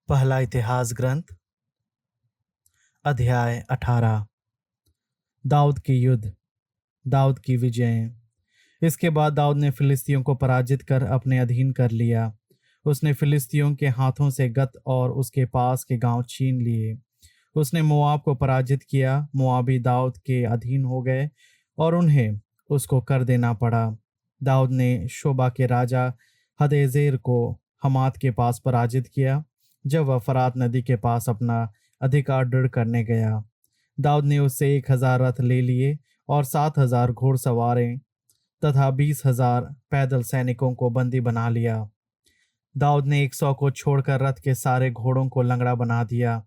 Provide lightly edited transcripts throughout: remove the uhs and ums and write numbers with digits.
पहला इतिहास ग्रंथ अध्याय 18। दाऊद की युद्ध, दाऊद की विजय। इसके बाद दाऊद ने फिलिस्तियों को पराजित कर अपने अधीन कर लिया। उसने फिलिस्तियों के हाथों से गत और उसके पास के गांव छीन लिए। उसने मोआब को पराजित किया। मोआबी दाऊद के अधीन हो गए और उन्हें उसको कर देना पड़ा। दाऊद ने शोबा के राजा हदेजेर को हमात के पास पराजित किया जब वह फरात नदी के पास अपना अधिकार दृढ़ करने गया। दाऊद ने उससे 1,000 रथ ले लिए और 7,000 घोड़सवारें तथा 20,000 पैदल सैनिकों को बंदी बना लिया। दाऊद ने 100 को छोड़कर रथ के सारे घोड़ों को लंगड़ा बना दिया।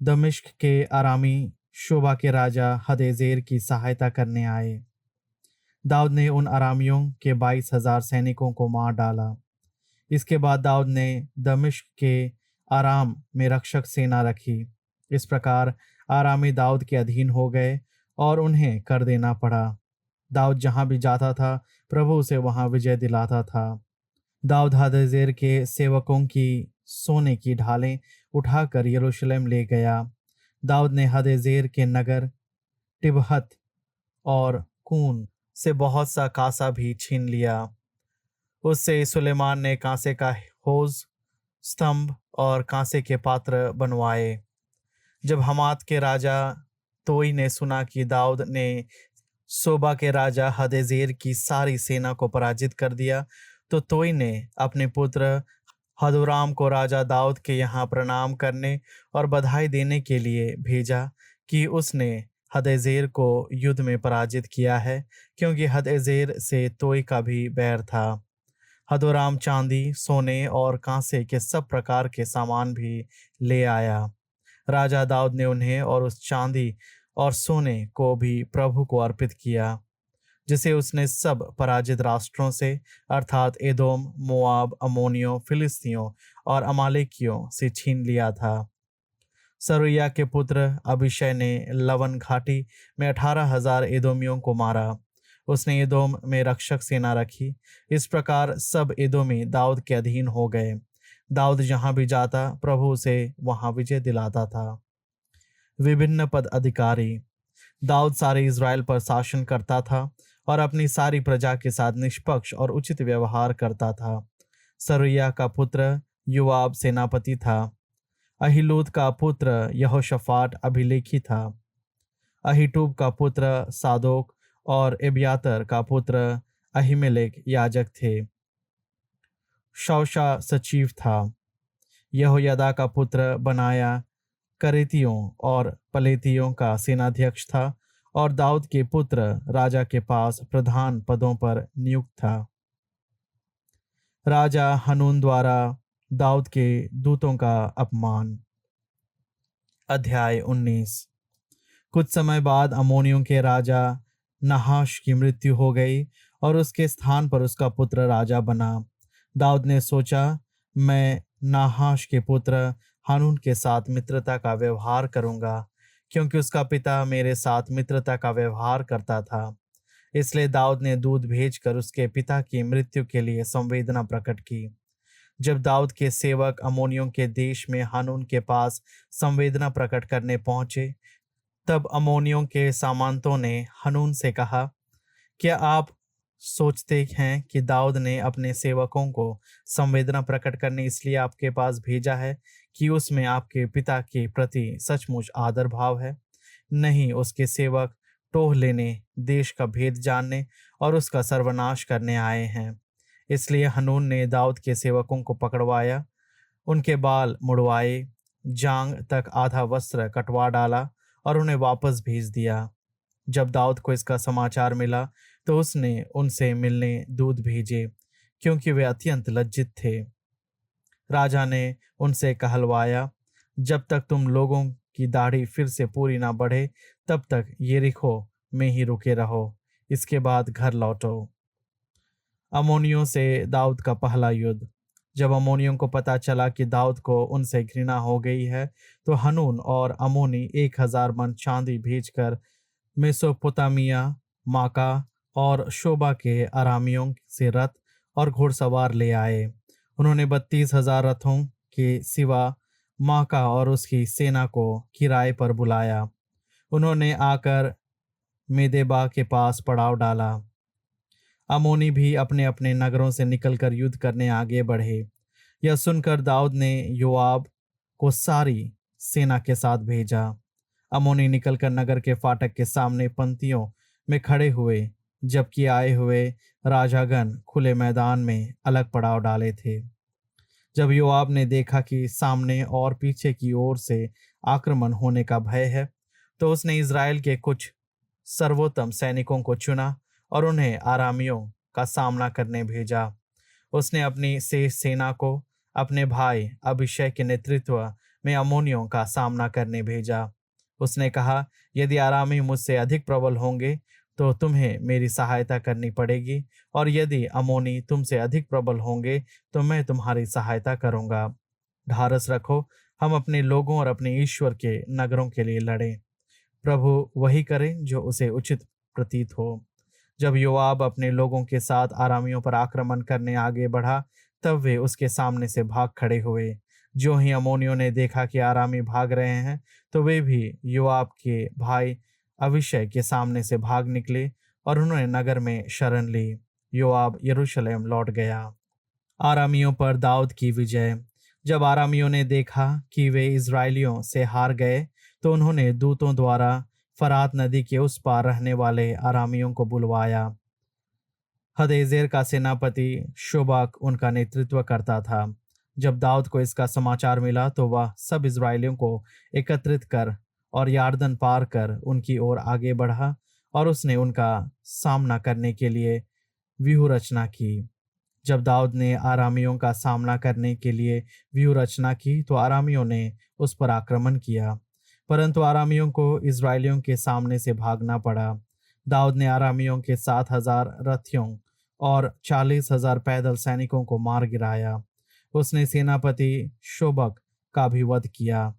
दमिश्क के आरामी शोबा के राजा हदेजेर की सहायता करने आए। दाऊद ने उन आरामियों के 22,000 सैनिकों को मार डाला। इसके बाद दाऊद ने दमिश्क के आराम में रक्षक सेना रखी। इस प्रकार आरामी दाऊद के अधीन हो गए और उन्हें कर देना पड़ा। दाऊद जहां भी जाता था प्रभु उसे वहां विजय दिलाता था। दाऊद हदजेर के सेवकों की सोने की ढालें उठाकर यरूशलेम ले गया। दाऊद ने हदजेर के नगर टिबहत और कून से बहुत सा कांसा भी छीन लिया। उससे सुलेमान ने कांसे का होज, स्तंभ और कांसे के पात्र बनवाए। जब हमात के राजा तोई ने सुना कि दाऊद ने सोबा के राजा हदेजेर की सारी सेना को पराजित कर दिया, तो तोई ने अपने पुत्र हदोराम को राजा दाऊद के यहाँ प्रणाम करने और बधाई देने के लिए भेजा कि उसने हदेजेर को युद्ध में पराजित किया है, क्योंकि हदेजेर से तोई का भी बैर था। हदोराम चांदी, सोने और कांसे के सब प्रकार के सामान भी ले आया। राजा दाऊद ने उन्हें और उस चांदी और सोने को भी प्रभु को अर्पित किया, जिसे उसने सब पराजित राष्ट्रों से अर्थात एदोम, मोआब, अमोनियों, फिलिस्तियों और अमालेकियों से छीन लिया था। सरुया के पुत्र अभिषय ने लवन घाटी में 18,000 एदोमियों को मारा। उसने एदोम में रक्षक सेना रखी। इस प्रकार सब एदोमी दाऊद के अधीन हो गए। दाऊद जहां भी जाता प्रभु उसे वहां विजय दिलाता था। विभिन्न पद अधिकारी। दाऊद सारे इज़राइल पर शासन करता था और अपनी सारी प्रजा के साथ निष्पक्ष और उचित व्यवहार करता था। सरुया का पुत्र योआब सेनापति था। अहीलूद का पुत्र यहोशाफाट अभिलेखी था। अहीटूब का पुत्र सादोक और एब्यातर का पुत्र अहीमेलेक याजक थे। शौशा सचिव था। यहोयदा का पुत्र बनाया करेतियों और पलेतियों का सेनाध्यक्ष था और दाऊद के पुत्र राजा के पास प्रधान पदों पर नियुक्त था। राजा हनून द्वारा दाऊद के दूतों का अपमान। अध्याय 19। कुछ समय बाद अमोनियों के राजा नहाश की मृत्यु हो गई और उसके स्थान पर उसका पुत्र राजा बना। दाऊद ने सोचा, मैं नाहाश के पुत्र हानून के साथ मित्रता का व्यवहार करूंगा, क्योंकि उसका पिता मेरे साथ मित्रता का व्यवहार करता था। इसलिए दाऊद ने दूत भेजकर उसके पिता की मृत्यु के लिए संवेदना प्रकट की। जब दाऊद के सेवक अमोनियों के देश में हानून के पास संवेदना प्रकट करने पहुंचे, तब अमोनियों के सामंतों ने हनून से कहा, क्या आप सोचते हैं कि दाऊद ने अपने सेवकों को संवेदना प्रकट करने इसलिए आपके पास भेजा है कि उसमें आपके पिता के प्रति सचमुच आदर भाव है? नहीं, उसके सेवक टोह लेने, देश का भेद जानने और उसका सर्वनाश करने आए हैं। इसलिए हनून ने दाऊद के सेवकों को पकड़वाया, उनके बाल मुड़वाए, जांग तक आधा वस्त्र कटवा डाला और उन्हें वापस भेज दिया। जब दाऊद को इसका समाचार मिला तो उसने उनसे मिलने दूत भेजे, क्योंकि वे अत्यंत लज्जित थे। राजा ने उनसे कहलवाया, जब तक तुम लोगों की दाढ़ी फिर से पूरी ना बढ़े तब तक यरीहो में ही रुके रहो, इसके बाद घर लौटो। अमोनियों से दाऊद का पहला युद्ध। जब अमोनियों को पता चला कि दाऊद को उनसे घृणा हो गई है, तो हनून और अमोनी 1,000 मन चांदी भेजकर मेसोपोटामिया, माका और शोबा के अरामियों से रथ और घुड़सवार ले आए। उन्होंने 32,000 रथों के सिवा माका और उसकी सेना को किराए पर बुलाया। उन्होंने आकर मेदेबा के पास पड़ाव डाला। अमोनी भी अपने अपने नगरों से निकलकर युद्ध करने आगे बढ़े। यह सुनकर दाऊद ने योआब को सारी सेना के साथ भेजा। अमोनी निकलकर नगर के फाटक के सामने पंक्तियों में खड़े हुए, जबकि आए हुए राजागण खुले मैदान में अलग पड़ाव डाले थे। जब योआब ने देखा कि सामने और पीछे की ओर से आक्रमण होने का भय है, तो उसने इज़राइल के कुछ सर्वोत्तम सैनिकों को चुना और उन्हें आरामियों का सामना करने भेजा। उसने अपनी शेष सेना को अपने भाई अभिषेक के नेतृत्व में अम्मोनियों का सामना करने भेजा। उसने कहा, यदि आरामी मुझसे अधिक प्रबल होंगे तो तुम्हें मेरी सहायता करनी पड़ेगी, और यदि अम्मोनी तुमसे अधिक प्रबल होंगे तो मैं तुम्हारी सहायता करूंगा। ढारस रखो, हम अपने लोगों और अपने ईश्वर के नगरों के लिए लड़ें। प्रभु वही करे जो उसे उचित प्रतीत हो। जब योआब अपने लोगों के साथ आरामियों पर आक्रमण करने आगे बढ़ा, तब वे उसके सामने से भाग खड़े हुए। जो ही अम्मोनियों ने देखा कि आरामी भाग रहे हैं, तो वे भी योआब के भाई अभिषेक के सामने से भाग निकले और उन्होंने नगर में शरण ली। योआब यरूशलेम लौट गया। आरामियों पर दाऊद की विजय। जब आरामियों ने देखा कि वे इज़राइलियों से हार गए, तो उन्होंने दूतों द्वारा फरात नदी के उस पार रहने वाले आरामियों को बुलवाया। हदेजेर का सेनापति शोबाक उनका नेतृत्व करता था। जब दाऊद को इसका समाचार मिला, तो वह सब इज़राइलियों को एकत्रित कर और यारदन पार कर उनकी ओर आगे बढ़ा, और उसने उनका सामना करने के लिए व्यूह रचना की। जब दाऊद ने आरामियों का सामना करने के लिए व्यूह रचना की, तो आरामियों ने उस पर आक्रमण किया, परंतु आरामियों को इज़राइलियों के सामने से भागना पड़ा। दाऊद ने आरामियों के 7,000 रथियों और 40,000 पैदल सैनिकों को मार गिराया। उसने सेनापति शोबक का भी वध किया।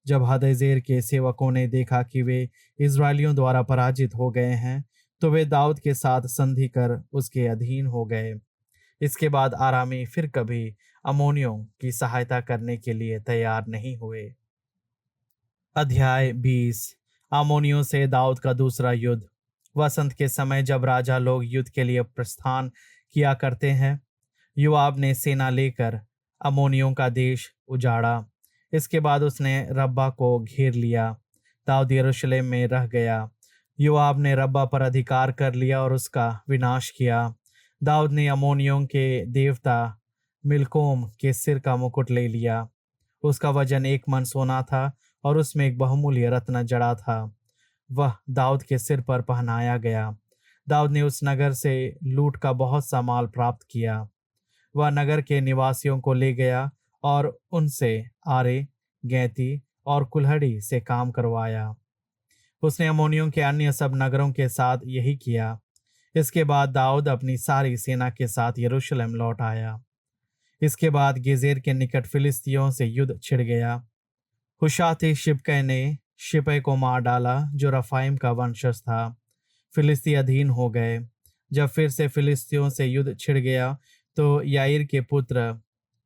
जब हदजेर के सेवकों ने देखा कि वे इज़राइलियों द्वारा पराजित हो गए हैं, तो वे दाऊद के साथ संधि कर उसके अधीन हो गए। इसके बाद आरामी फिर कभी अम्मोनियों की सहायता करने के लिए तैयार नहीं हुए। अध्याय 20। अम्मोनियों से दाऊद का दूसरा युद्ध। वसंत के समय जब राजा लोग युद्ध के लिए प्रस्थान किया करते हैं, योआब ने सेना लेकर अम्मोनियों का देश उजाड़ा। इसके बाद उसने रब्बा को घेर लिया। दाऊद यरूशलेम में रह गया। योआब ने रब्बा पर अधिकार कर लिया और उसका विनाश किया। दाऊद ने अम्मोनियों के देवता मिल्कोम के सिर का मुकुट ले लिया। उसका वजन 1 मन सोना था और उसमें एक बहुमूल्य रत्न जड़ा था। वह दाऊद के सिर पर पहनाया गया। दाऊद ने उस नगर से लूट का बहुत सा माल प्राप्त किया। वह नगर के निवासियों को ले गया और उनसे आरे, गैती और कुल्हड़ी से काम करवाया। उसने अम्मोनियों के अन्य सब नगरों के साथ यही किया। इसके बाद दाऊद अपनी सारी सेना के साथ यरूशलेम लौट आया। इसके बाद गेजेर के निकट फिलिस्तियों से युद्ध छिड़ गया। हुशाती शिबकै ने शिपै को मार डाला, जो रफाइम का वंशज था। फिलिस्ती अधीन हो गए। जब फिर से फिलिस्तियों से युद्ध छिड़ गया, तो याईर के पुत्र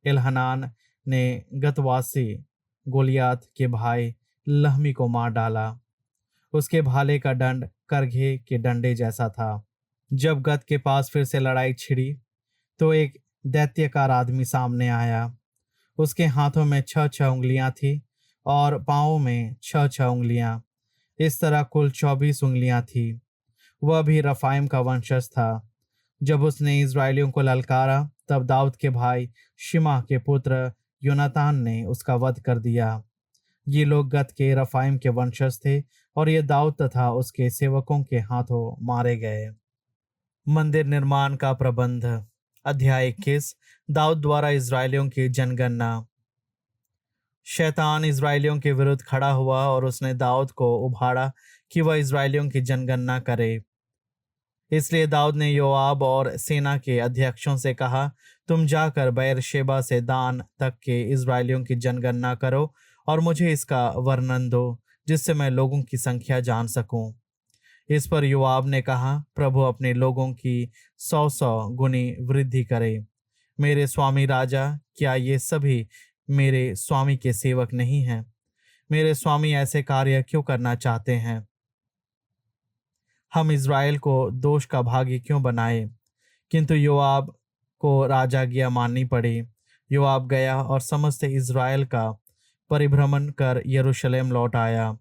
एलहनान ने गतवासी गोलियात के भाई लहमी को मार डाला। उसके भाले का दंड करघे के डंडे जैसा था। जब गत के पास फिर से लड़ाई छिड़ी, तो एक दैत्यकार आदमी सामने आया। उसके हाथों में 6-6 उंगलियां थी और पांवों में 6-6 उंगलियां। इस तरह कुल 24 उंगलियां थी। वह भी रफाइम का वंशज था। जब उसने इज़राइलियों को ललकारा, तब दाऊद के भाई शिमा के पुत्र योनातान ने उसका वध कर दिया। ये लोग गत के रफाइम के वंशज थे और ये दाऊद तथा उसके सेवकों के हाथों मारे गए। मंदिर निर्माण का प्रबंध। अध्याय 21। दाऊद द्वारा इज़राइलियों की जनगणना। शैतान इज़राइलियों के विरुद्ध खड़ा हुआ और उसने दाऊद को उभारा कि वह इज़राइलियों की जनगणना करे। इसलिए दाऊद ने योआब और सेना के अध्यक्षों से कहा, तुम जाकर बेरशेबा से दान तक के इज़राइलियों की जनगणना करो और मुझे इसका वर्णन दो, जिससे मैं लोगों की संख्या जान सकूं। इस पर योआब ने कहा, प्रभु अपने लोगों की 100-100 गुनी वृद्धि करे। मेरे स्वामी राजा, क्या ये सभी मेरे स्वामी के सेवक नहीं हैं? मेरे स्वामी ऐसे कार्य क्यों करना चाहते हैं? हम इज़राइल को दोष का भागी क्यों बनाए? किंतु योआब को राजाज्ञा माननी पड़ी। योआब गया और समस्त इज़राइल का परिभ्रमण कर यरूशलेम लौट आया।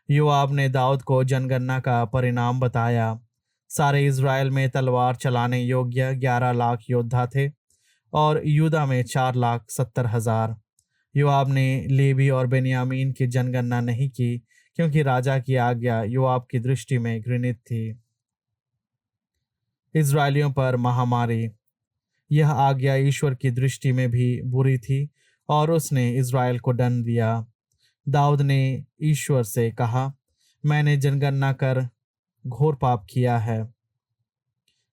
योआब ने दाऊद को जनगणना का परिणाम बताया। सारे इज़राइल में तलवार चलाने योग्य 11 लाख योद्धा थे और यूदा में 4,70,000। योआब ने लेवी और बेन्यामीन की जनगणना नहीं की, क्योंकि राजा की आज्ञा योआब की दृष्टि में घृणित थी। इज़राइलियों पर महामारी। यह आज्ञा ईश्वर की दृष्टि में भी बुरी थी और उसने इज़राइल को दंड दिया। दाऊद ने ईश्वर से कहा, मैंने जनगणना कर घोर पाप किया है।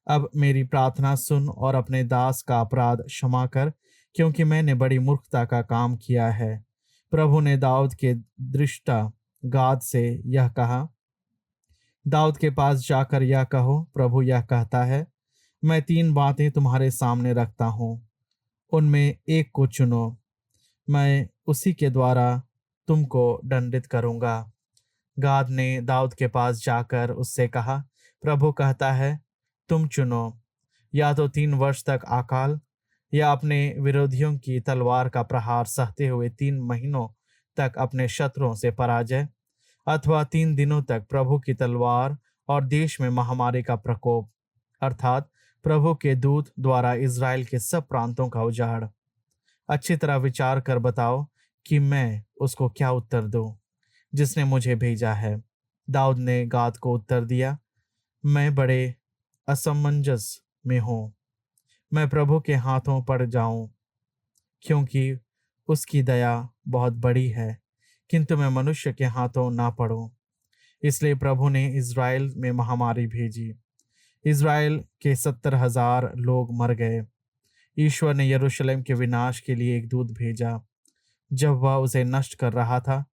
अब मेरी प्रार्थना सुन और अपने दास का अपराध क्षमा कर, क्योंकि मैंने बड़ी मूर्खता का काम किया है। प्रभु ने दाऊद के दृष्टा गाद से यह कहा, दाऊद के पास जाकर यह कहो, प्रभु यह कहता है, मैं 3 बातें तुम्हारे सामने रखता हूँ, उनमें एक को चुनो, मैं उसी के द्वारा तुमको दंडित करूंगा। गाद ने दाऊद के पास जाकर उससे कहा, प्रभु कहता है, तुम चुनो, या तो 3 वर्ष तक अकाल, या अपने विरोधियों की तलवार का प्रहार सहते हुए 3 महीनों तक अपने शत्रुओं से पराजय, अथवा 3 दिनों तक प्रभु की तलवार और देश में महामारी का प्रकोप, अर्थात प्रभु के दूत द्वारा इज़राइल के सब प्रांतों का उजाड़। अच्छी तरह विचार कर बताओ कि मैं उसको क्या उत्तर दूं, जिसने मुझे भेजा है। दाऊद ने गाद को उत्तर दिया, मैं बड़े असमंजस में हूँ। मैं प्रभु के हाथों पड़ जाऊं, क्योंकि उसकी दया बहुत बड़ी है, किंतु मैं मनुष्य के हाथों ना पड़ूं। इसलिए प्रभु ने इज़राइल में महामारी भेजी। इज़राइल के 70,000 लोग मर गए। ईश्वर ने यरूशलेम के विनाश के लिए एक दूत भेजा। जब वह उसे नष्ट कर रहा था,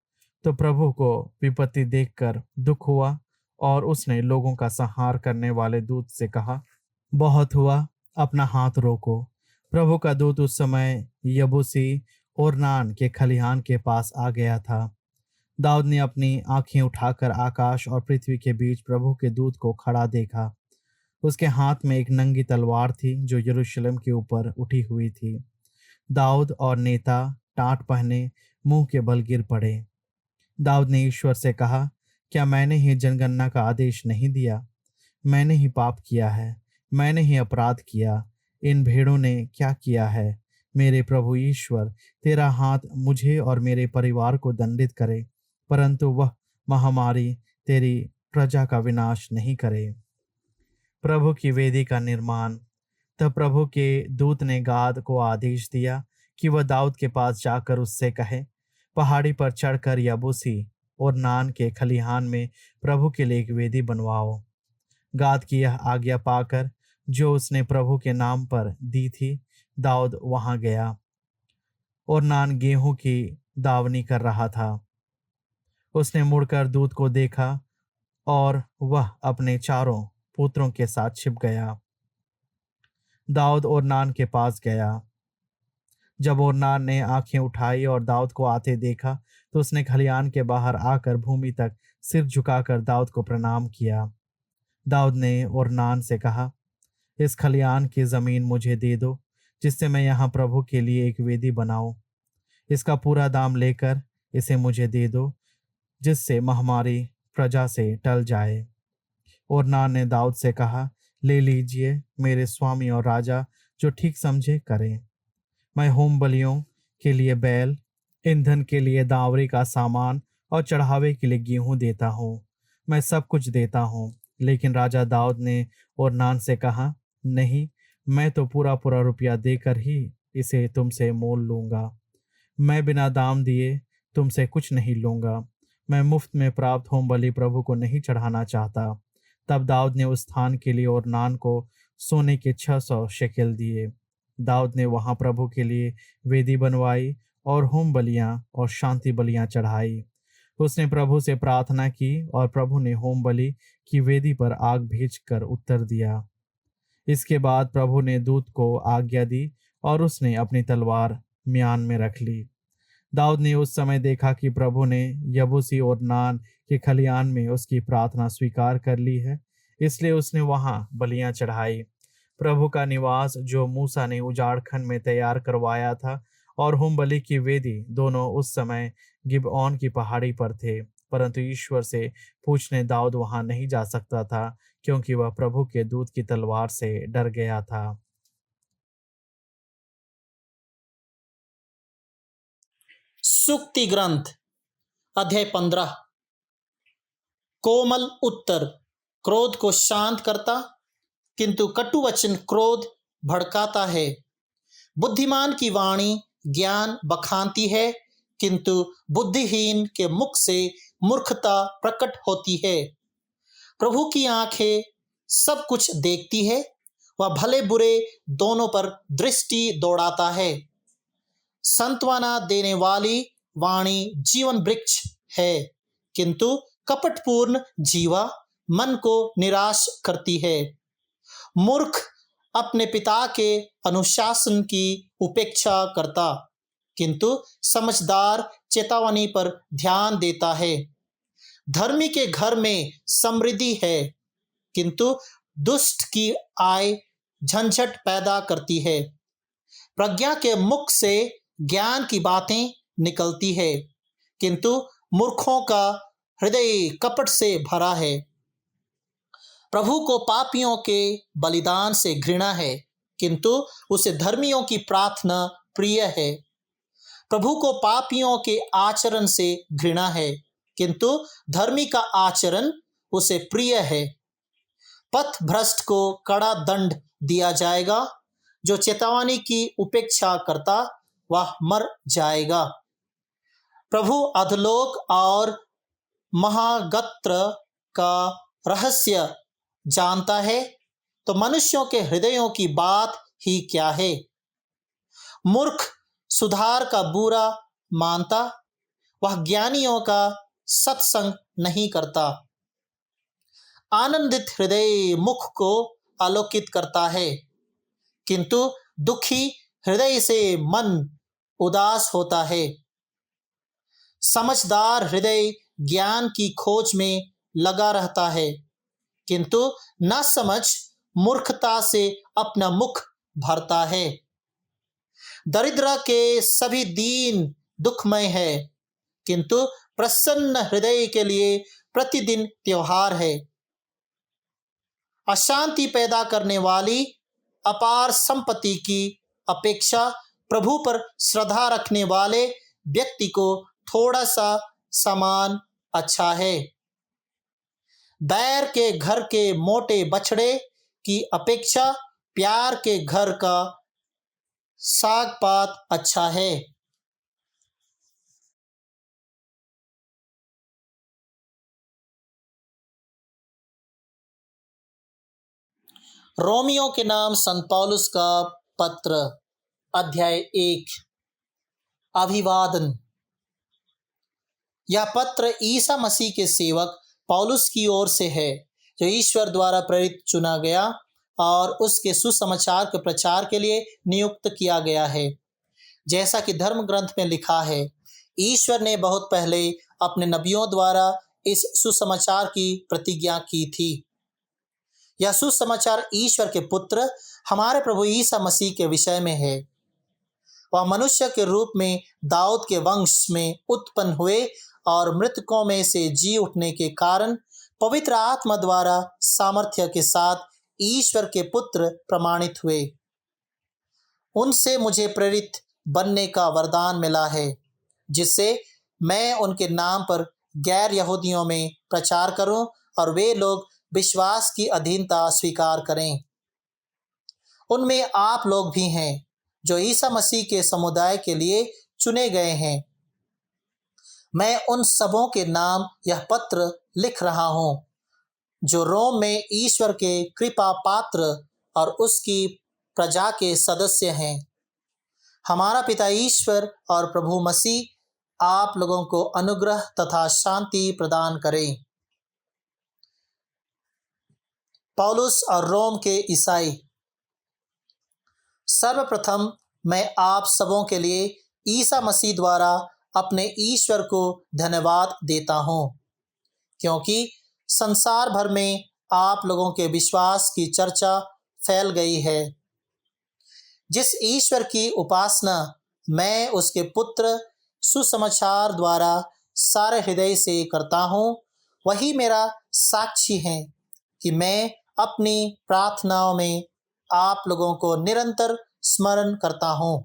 तो प्रभु को विपत्ति देखकर दुख हुआ और उसने लोगों का संहार करने वाले दूत से कहा, बहुत हुआ, अपना हाथ रोको। प्रभु का दूत उस समय यबूसी ओरनान के खलिहान के पास आ गया था। दाऊद ने अपनी आंखें उठाकर आकाश और पृथ्वी के बीच प्रभु के दूत को खड़ा देखा। उसके हाथ में एक नंगी तलवार थी जो यरूशलेम के ऊपर उठी हुई थी। दाऊद और नेता टाट पहने मुंह के बल गिर पड़े। दाऊद ने ईश्वर से कहा, क्या मैंने ही जनगणना का आदेश नहीं दिया? मैंने ही पाप किया है, मैंने ही अपराध किया। इन भेड़ों ने क्या किया है? मेरे प्रभु ईश्वर, तेरा हाथ मुझे और मेरे परिवार को दंडित करे, परंतु वह महामारी तेरी प्रजा का विनाश नहीं करे। प्रभु की वेदी का निर्माण। तब प्रभु के दूत ने गाद को आदेश दिया कि वह दाऊद के पास जाकर उससे कहे, पहाड़ी पर चढ़कर यबूसी और नान के खलिहान में प्रभु के लिए एक वेदी बनवाओ। गाद की यह आज्ञा पाकर, जो उसने प्रभु के नाम पर दी थी, दाऊद वहां गया और नान गेहूं की दावनी कर रहा था। उसने मुड़कर दूत को देखा और वह अपने चारों पुत्रों के साथ छिप गया। दाऊद ओरनान के पास गया। जब ओरनान ने आंखें उठाई और दाऊद को आते देखा, तो उसने खलिहान के बाहर आकर भूमि तक सिर झुकाकर दाऊद को प्रणाम किया। दाऊद ने ओरनान से कहा, इस खलिहान की जमीन मुझे दे दो, जिससे मैं यहाँ प्रभु के लिए एक वेदी बनाऊं। इसका पूरा दाम लेकर इसे मुझे दे दो, जिससे महामारी प्रजा से टल जाए। ओरनान ने दाऊद से कहा, ले लीजिए, मेरे स्वामी और राजा जो ठीक समझे करें। मैं होम बलियों के लिए बैल, ईंधन के लिए दावरी का सामान और चढ़ावे के लिए गेहूं देता हूँ। मैं सब कुछ देता हूँ। लेकिन राजा दाऊद ने ओरनान से कहा, नहीं, मैं तो पूरा पूरा रुपया देकर ही इसे तुमसे मोल लूंगा। मैं बिना दाम दिए तुमसे कुछ नहीं लूंगा। मैं मुफ्त में प्राप्त होम बलि प्रभु को नहीं चढ़ाना चाहता। तब दाऊद ने उस स्थान के लिए ओरनान को सोने के 600 शेकेल दिए। दाऊद ने वहां प्रभु के लिए वेदी बनवाई और होम बलियां और शांति बलियां चढ़ाई। उसने प्रभु से प्रार्थना की और प्रभु ने होम बलि की वेदी पर आग भेजकर उत्तर दिया। इसके बाद प्रभु ने दूत को आज्ञा दी और उसने अपनी तलवार म्यान में रख ली। दाऊद ने उस समय देखा कि प्रभु ने यबूसी और नान के खलियान में उसकी प्रार्थना स्वीकार कर ली है, इसलिए उसने वहां बलियां चढ़ाई। प्रभु का निवास जो मूसा ने उजाड़ खंड में तैयार करवाया था और होम बलि की वेदी दोनों उस समय गिबओन की पहाड़ी पर थे, परंतु ईश्वर से पूछने दाऊद वहां नहीं जा सकता था, क्योंकि वह प्रभु के दूत की तलवार से डर गया था। सूक्ति ग्रंथ अध्याय 15। कोमल उत्तर क्रोध को शांत करता, किंतु कटु वचन क्रोध भड़काता है। बुद्धिमान की वाणी ज्ञान बखानती है, किंतु बुद्धिहीन के मुख से मूर्खता प्रकट होती है। प्रभु की आंखें सब कुछ देखती है, वह भले बुरे दोनों पर दृष्टि दौड़ाता है। सांत्वना देने वाली वाणी जीवन वृक्ष है, किंतु कपटपूर्ण जीवा मन को निराश करती है। मूर्ख अपने पिता के अनुशासन की उपेक्षा करता, किंतु समझदार चेतावनी पर ध्यान देता है। धर्मी के घर में समृद्धि है, किंतु दुष्ट की आय झंझट पैदा करती है। प्रज्ञा के मुख से ज्ञान की बातें निकलती है, किंतु मूर्खों का हृदय कपट से भरा है। प्रभु को पापियों के बलिदान से घृणा है, किंतु उसे धर्मियों की प्रार्थना प्रिय है। प्रभु को पापियों के आचरण से घृणा है, किंतु धर्मी का आचरण उसे प्रिय है। पथ भ्रष्ट को कड़ा दंड दिया जाएगा, जो चेतावनी की उपेक्षा करता वह मर जाएगा। प्रभु अधोलोक और महागत्र का रहस्य जानता है, तो मनुष्यों के हृदयों की बात ही क्या है। मूर्ख सुधार का बुरा मानता, वह ज्ञानियों का सत्संग नहीं करता। आनंदित हृदय मुख को आलोकित करता है, किंतु दुखी हृदय से मन उदास होता है। समझदार हृदय ज्ञान की खोज में लगा रहता है, किंतु न समझ मूर्खता से अपना मुख भरता है। दरिद्र के सभी दीन दुखमय है, किंतु प्रसन्न हृदय के लिए प्रतिदिन त्योहार है। अशांति पैदा करने वाली अपार संपत्ति की अपेक्षा प्रभु पर श्रद्धा रखने वाले व्यक्ति को थोड़ा सा सामान अच्छा है। बैर के घर के मोटे बछड़े की अपेक्षा प्यार के घर का साग पात अच्छा है। रोमियो के नाम संत पौलुस का पत्र अध्याय 1। अभिवादन। यह पत्र ईसा मसीह के सेवक पौलुस की ओर से है, जो ईश्वर द्वारा प्रेरित चुना गया और उसके सुसमाचार के प्रचार के लिए नियुक्त किया गया है। जैसा कि धर्म ग्रंथ में लिखा है, ईश्वर ने बहुत पहले अपने नबियों द्वारा इस सुसमाचार की प्रतिज्ञा की थी। यह सुसमाचार ईश्वर के पुत्र हमारे प्रभु ईसा मसीह के विषय में है। वह मनुष्य के रूप में दाऊद के वंश में उत्पन्न हुए और मृतकों में से जी उठने के कारण पवित्र आत्मा द्वारा सामर्थ्य के साथ ईश्वर के पुत्र प्रमाणित हुए। उनसे मुझे प्रेरित बनने का वरदान मिला है, जिससे मैं उनके नाम पर गैर यहूदियों में प्रचार करूं और वे लोग विश्वास की अधीनता स्वीकार करें। उनमें आप लोग भी हैं, जो ईसा मसीह के समुदाय के लिए चुने गए हैं। मैं उन सबों के नाम यह पत्र लिख रहा हूं, जो रोम में ईश्वर के कृपा पात्र और उसकी प्रजा के सदस्य हैं। हमारा पिता ईश्वर और प्रभु मसीह आप लोगों को अनुग्रह तथा शांति प्रदान करें। पौलुस और रोम के ईसाई। सर्वप्रथम मैं आप सबों के लिए ईसा मसीह द्वारा अपने ईश्वर को धन्यवाद देता हूँ, क्योंकि संसार भर में आप लोगों के विश्वास की चर्चा फैल गई है। जिस ईश्वर की उपासना मैं उसके पुत्र सुसमाचार द्वारा सारे हृदय से करता हूँ, वही मेरा साक्षी है कि मैं अपनी प्रार्थनाओं में आप लोगों को निरंतर स्मरण करता हूँ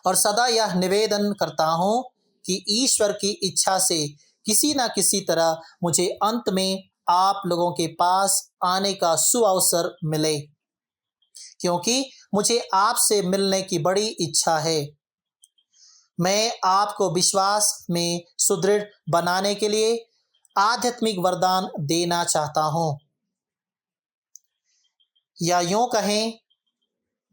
और सदा यह निवेदन करता हूँ कि ईश्वर की इच्छा से किसी न किसी तरह मुझे अंत में आप लोगों के पास आने का सुअवसर मिले, क्योंकि मुझे आपसे मिलने की बड़ी इच्छा है। मैं आपको विश्वास में सुदृढ़ बनाने के लिए आध्यात्मिक वरदान देना चाहता हूँ, या यूं कहें,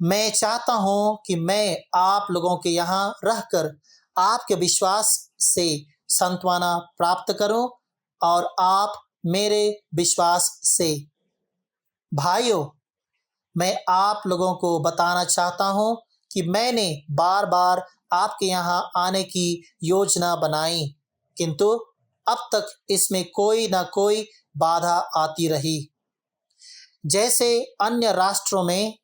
मैं चाहता हूँ कि मैं आप लोगों के यहाँ रहकर आपके विश्वास से सांत्वना प्राप्त करूं और आप मेरे विश्वास से। भाइयों, मैं आप लोगों को बताना चाहता हूँ कि मैंने बार बार आपके यहाँ आने की योजना बनाई, किंतु अब तक इसमें कोई ना कोई बाधा आती रही। जैसे अन्य राष्ट्रों में,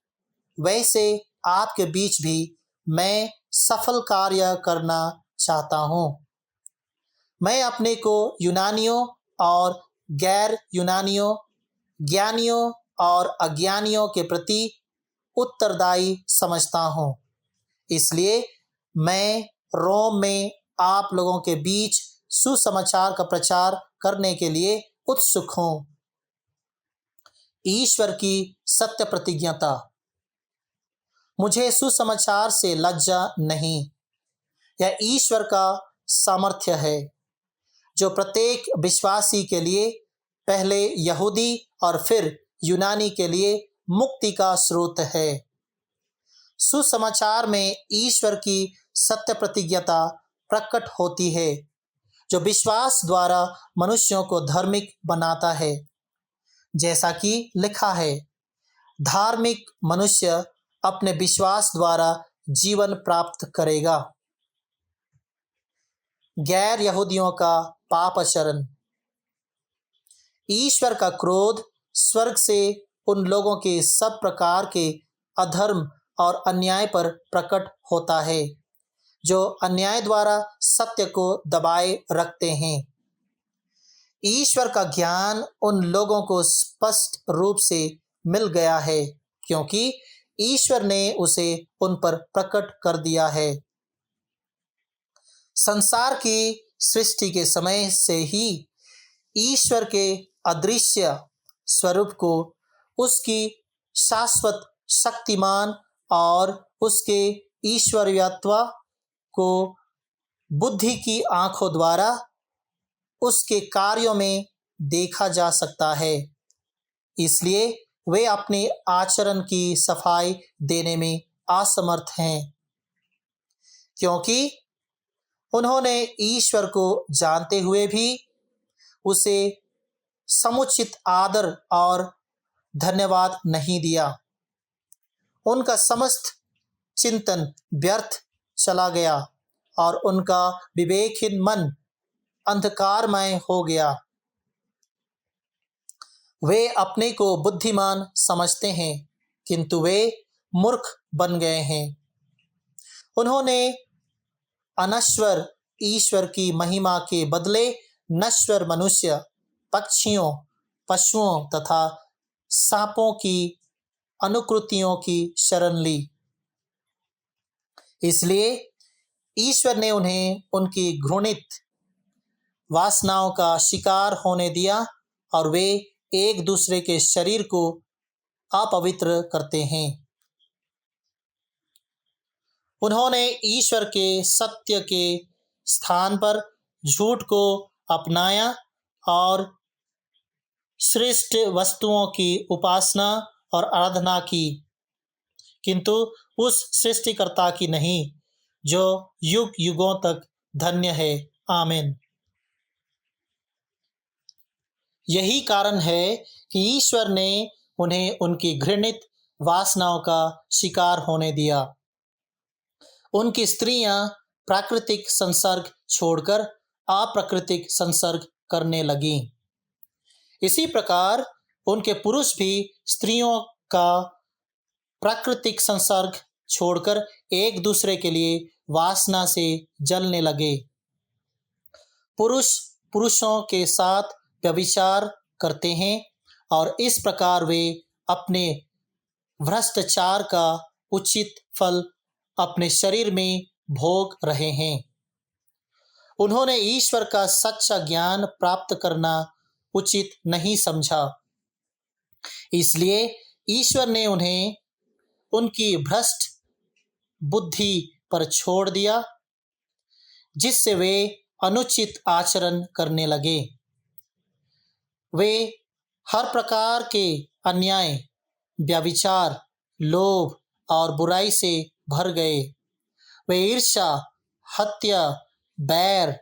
वैसे आपके बीच भी मैं सफल कार्य करना चाहता हूँ। मैं अपने को यूनानियों और गैर यूनानियों, ज्ञानियों और अज्ञानियों के प्रति उत्तरदायी समझता हूँ। इसलिए मैं रोम में आप लोगों के बीच सुसमाचार का प्रचार करने के लिए उत्सुक हूँ। ईश्वर की सत्य प्रतिज्ञता। मुझे सुसमाचार से लज्जा नहीं। यह ईश्वर का सामर्थ्य है, जो प्रत्येक विश्वासी के लिए पहले यहूदी और फिर यूनानी के लिए मुक्ति का स्रोत है। सुसमाचार में ईश्वर की सत्य प्रतिज्ञता प्रकट होती है, जो विश्वास द्वारा मनुष्यों को धार्मिक बनाता है। जैसा कि लिखा है, धार्मिक मनुष्य अपने विश्वास द्वारा जीवन प्राप्त करेगा। गैर यहूदियों का पापाचरण। ईश्वर का क्रोध स्वर्ग से उन लोगों के सब प्रकार के अधर्म और अन्याय पर प्रकट होता है, जो अन्याय द्वारा सत्य को दबाए रखते हैं। ईश्वर का ज्ञान उन लोगों को स्पष्ट रूप से मिल गया है, क्योंकि ईश्वर ने उसे उन पर प्रकट कर दिया है। संसार की सृष्टि के समय से ही ईश्वर के अदृश्य स्वरूप को, उसकी शाश्वत शक्तिमान और उसके ईश्वरीयत्व को बुद्धि की आंखों द्वारा उसके कार्यों में देखा जा सकता है। इसलिए वे अपने आचरण की सफाई देने में असमर्थ हैं, क्योंकि उन्होंने ईश्वर को जानते हुए भी उसे समुचित आदर और धन्यवाद नहीं दिया। उनका समस्त चिंतन व्यर्थ चला गया और उनका विवेकहीन मन अंधकारमय हो गया। वे अपने को बुद्धिमान समझते हैं, किंतु वे मूर्ख बन गए हैं। उन्होंने अनश्वर ईश्वर की महिमा के बदले नश्वर मनुष्य, पक्षियों, पशुओं तथा सांपों की अनुकृतियों की शरण ली। इसलिए ईश्वर ने उन्हें उनकी घृणित वासनाओं का शिकार होने दिया और वे एक दूसरे के शरीर को अपवित्र करते हैं। उन्होंने ईश्वर के सत्य के स्थान पर झूठ को अपनाया और श्रेष्ठ वस्तुओं की उपासना और आराधना की, किंतु उस सृष्टिकर्ता की नहीं, जो युग युगों तक धन्य है। आमीन। यही कारण है कि ईश्वर ने उन्हें उनकी घृणित वासनाओं का शिकार होने दिया। उनकी स्त्रियां प्राकृतिक संसर्ग छोड़कर अप्राकृतिक संसर्ग करने लगीं। इसी प्रकार उनके पुरुष भी स्त्रियों का प्राकृतिक संसर्ग छोड़कर एक दूसरे के लिए वासना से जलने लगे। पुरुष पुरुषों के साथ व्यभिचार करते हैं और इस प्रकार वे अपने भ्रष्टाचार का उचित फल अपने शरीर में भोग रहे हैं। उन्होंने ईश्वर का सच्चा ज्ञान प्राप्त करना उचित नहीं समझा, इसलिए ईश्वर ने उन्हें उनकी भ्रष्ट बुद्धि पर छोड़ दिया, जिससे वे अनुचित आचरण करने लगे। वे हर प्रकार के अन्याय, व्यभिचार, लोभ और बुराई से भर गए। वे ईर्ष्या, हत्या, बैर,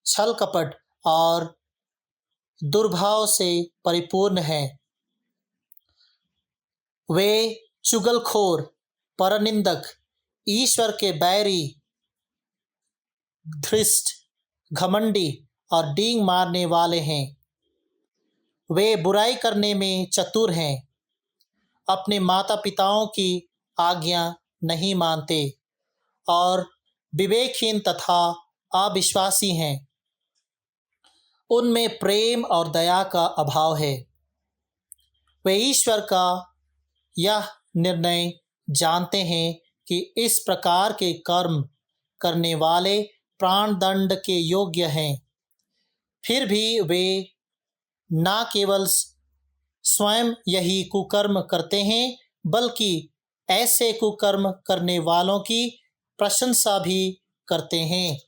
छल कपट और दुर्भाव से परिपूर्ण हैं। वे चुगलखोर, परनिंदक, ईश्वर के बैरी, धृष्ट, घमंडी और डींग मारने वाले हैं। वे बुराई करने में चतुर हैं, अपने माता पिताओं की आज्ञा नहीं मानते और विवेकहीन तथा अविश्वासी हैं। उनमें प्रेम और दया का अभाव है। वे ईश्वर का यह निर्णय जानते हैं कि इस प्रकार के कर्म करने वाले प्राणदंड के योग्य हैं, फिर भी वे न केवल स्वयं यही कुकर्म करते हैं, बल्कि ऐसे कुकर्म करने वालों की प्रशंसा भी करते हैं।